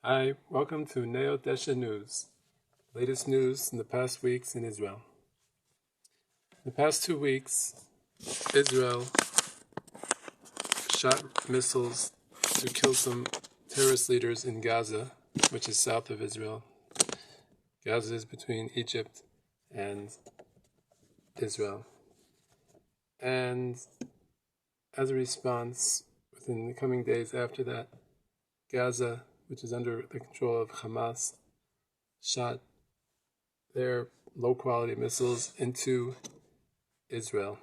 Hi, welcome to Neot Deshe News. Latest news in the past weeks in Israel. In the past 2 weeks, Israel shot missiles to kill some terrorist leaders in Gaza, which is south of Israel. Gaza is between Egypt and Israel. And as a response, within the coming days after that, Gaza, which is under the control of Hamas, shot their low-quality missiles into Israel.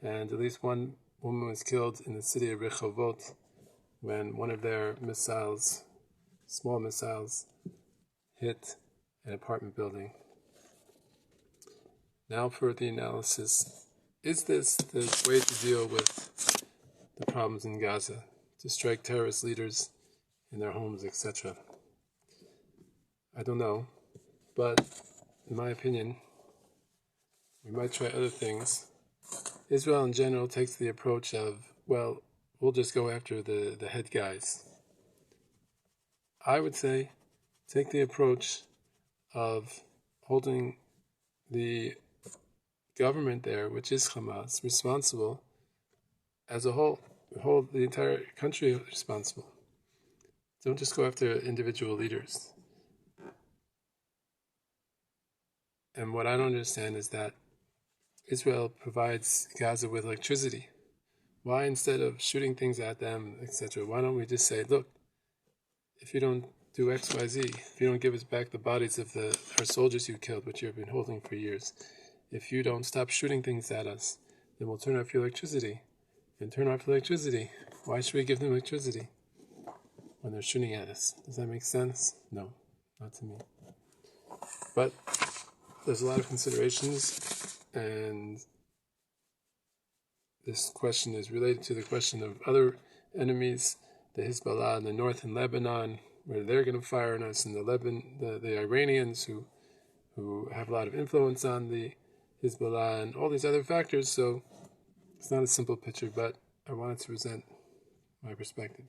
And at least one woman was killed in the city of Rehovot when one of their missiles, small missiles, hit an apartment building. Now for the analysis. Is this the way to deal with the problems in Gaza? To strike terrorist leaders in their homes, etc.? I don't know, but in my opinion, we might try other things. Israel in general takes the approach of, well, we'll just go after the head guys. I would say take the approach of holding the government there, which is Hamas, responsible as a whole. Hold the entire country responsible. Don't just go after individual leaders. And what I don't understand is that Israel provides Gaza with electricity. Why, instead of shooting things at them, etc., why don't we just say, look, if you don't do X, Y, Z, if you don't give us back the bodies of our soldiers you killed, which you've been holding for years, if you don't stop shooting things at us, then we'll turn off your electricity. And turn off electricity. Why should we give them electricity when they're shooting at us? Does that make sense? No, not to me. But there's a lot of considerations, and this question is related to the question of other enemies, the Hezbollah in the north in Lebanon, where they're going to fire on us, and the Iranians who have a lot of influence on the Hezbollah, and all these other factors. So it's not a simple picture, but I wanted to present my perspective.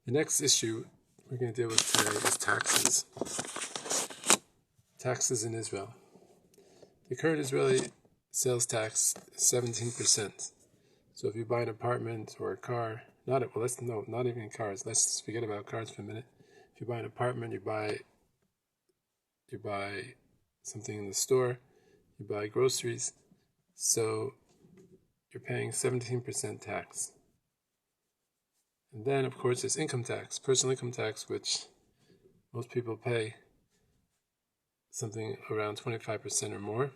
The next issue we're going to deal with today is taxes. Taxes in Israel. The current Israeli sales tax is 17%. So if you buy an apartment or a car, not even cars. Let's forget about cars for a minute. If you buy an apartment, you buy something in the store, you buy groceries, so you're paying 17% tax. And then, of course, there's income tax, personal income tax, which most people pay something around 25% or more.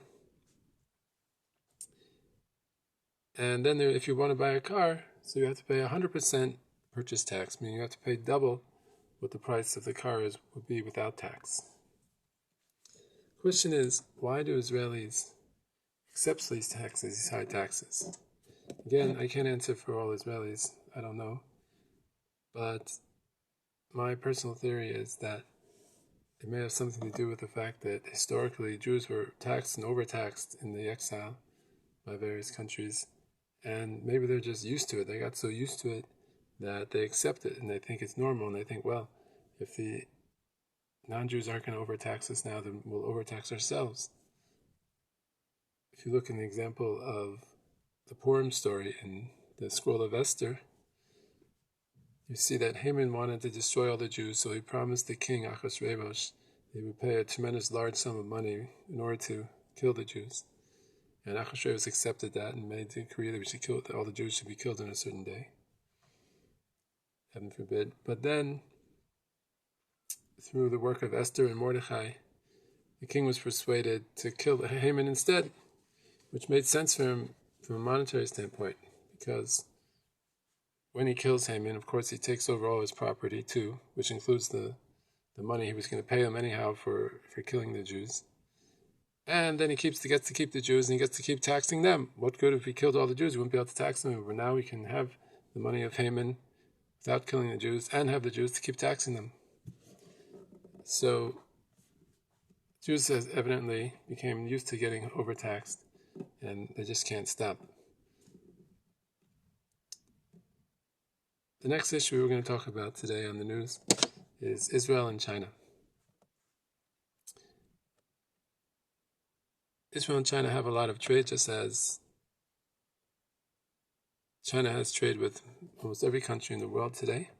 And then if you want to buy a car, so you have to pay 100% purchase tax, meaning you have to pay double what the price of the car would be without tax. Question is, why do Israelis accept these taxes, these high taxes? Again, I can't answer for all Israelis, I don't know. But my personal theory is that it may have something to do with the fact that historically Jews were taxed and overtaxed in the exile by various countries, and maybe they're just used to it. They got so used to it that they accept it and they think it's normal, and they think, well, if the non-Jews aren't going to overtax us now, then we'll overtax ourselves. If you look in the example of the Purim story in the scroll of Esther, you see that Haman wanted to destroy all the Jews, so he promised the king Achashverosh that he would pay a tremendous large sum of money in order to kill the Jews. And Achashverosh accepted that and made the decree that all the Jews should be killed on a certain day. Heaven forbid. But then, through the work of Esther and Mordechai, the king was persuaded to kill Haman instead, which made sense for him from a monetary standpoint, because when he kills Haman, of course, he takes over all his property too, which includes the money he was going to pay him anyhow for killing the Jews. And then he gets to keep the Jews, and he gets to keep taxing them. What good if he killed all the Jews? He wouldn't be able to tax them. But now we can have the money of Haman without killing the Jews, and have the Jews to keep taxing them. So Jews evidently became used to getting overtaxed, and they just can't stop. The next issue we're going to talk about today on the news is Israel and China. Israel and China have a lot of trade, just as China has trade with almost every country in the world today.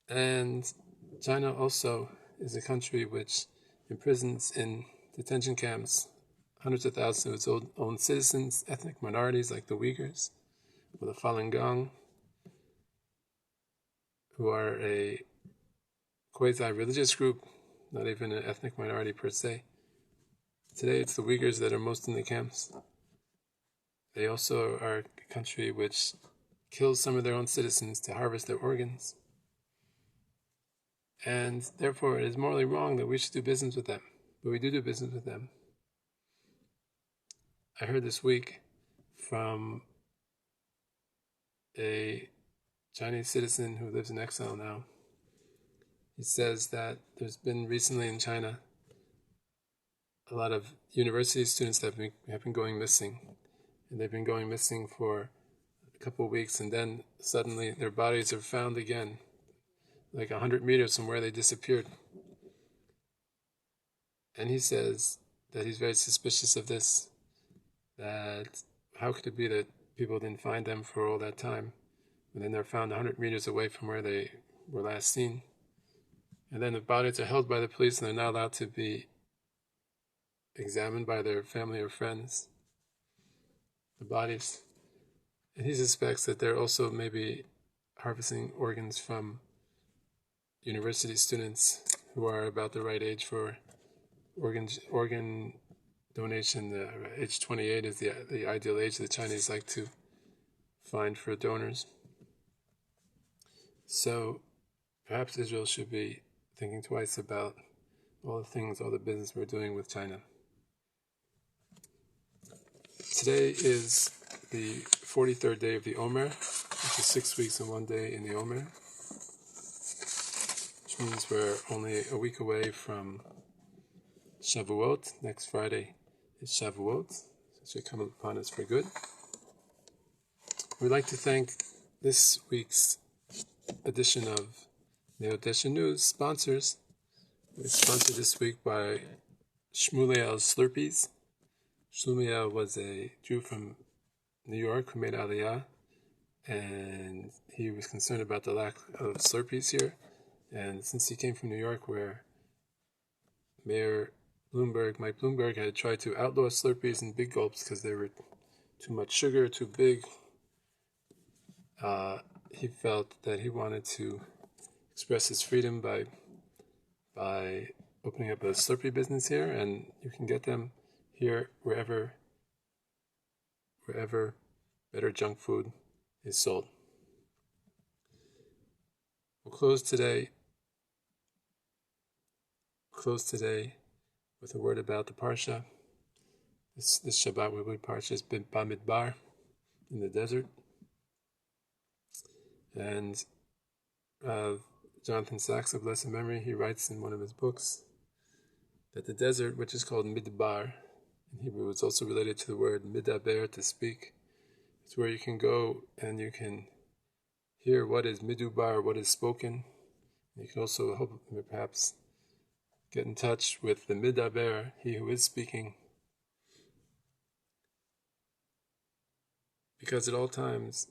And China also is a country which imprisons in detention camps hundreds of thousands of its own citizens, ethnic minorities like the Uyghurs or the Falun Gong, who are a quasi-religious group, not even an ethnic minority per se. Today it's the Uyghurs that are most in the camps. They also are a country which kills some of their own citizens to harvest their organs. And therefore it is morally wrong that we should do business with them. But we do business with them. I heard this week from a Chinese citizen who lives in exile now. He says that there's been recently in China a lot of university students that have been going missing. And they've been going missing for a couple of weeks, and then suddenly their bodies are found again, like 100 meters from where they disappeared. And he says that he's very suspicious of this, that how could it be that people didn't find them for all that time, and then they're found 100 meters away from where they were last seen. And then the bodies are held by the police and they're not allowed to be examined by their family or friends, the bodies. And he suspects that they're also maybe harvesting organs from university students who are about the right age for organ donation. The age 28 is the ideal age the Chinese like to find for donors. So perhaps Israel should be thinking twice about all the business we're doing with China. Today is the 43rd day of the Omer, which is 6 weeks and 1 day in the Omer, which means we're only a week away from Shavuot. Next Friday is Shavuot, so it should come upon us for good. We'd like to thank this week's edition of Neot Deshe News sponsors. We're sponsored this week by Shmuel's Slurpees. Shmuel was a Jew from New York who made Aliyah, and he was concerned about the lack of Slurpees here. And since he came from New York, where Mike Bloomberg, had tried to outlaw Slurpees in big gulps because they were too much sugar, too big, he felt that he wanted to express his freedom by opening up a Slurpee business here, and you can get them here wherever better junk food is sold. We'll close today with a word about the Parsha. This Shabbat we read Parshat Bamidbar in the desert. And Jonathan Sachs of blessed memory, he writes in one of his books that the desert, which is called Midbar, in Hebrew it's also related to the word midaber, to speak. It's where you can go and you can hear what is midubar, what is spoken. You can also hope perhaps get in touch with the midaber, he who is speaking. Because at all times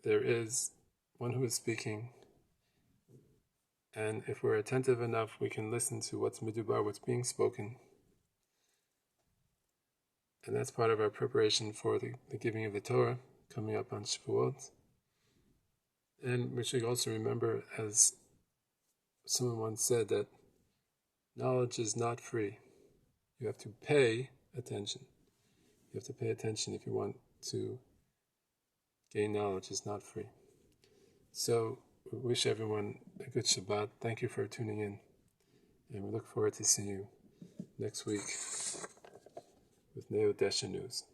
there is one who is speaking, and if we're attentive enough, we can listen to what's midubar, what's being spoken. And that's part of our preparation for the giving of the Torah coming up on Shavuot. And we should also remember, as someone once said, that knowledge is not free. You have to pay attention. You have to pay attention if you want to gain knowledge. It's not free. So we wish everyone a good Shabbat. Thank you for tuning in. And we look forward to seeing you next week with Neot Deshe News.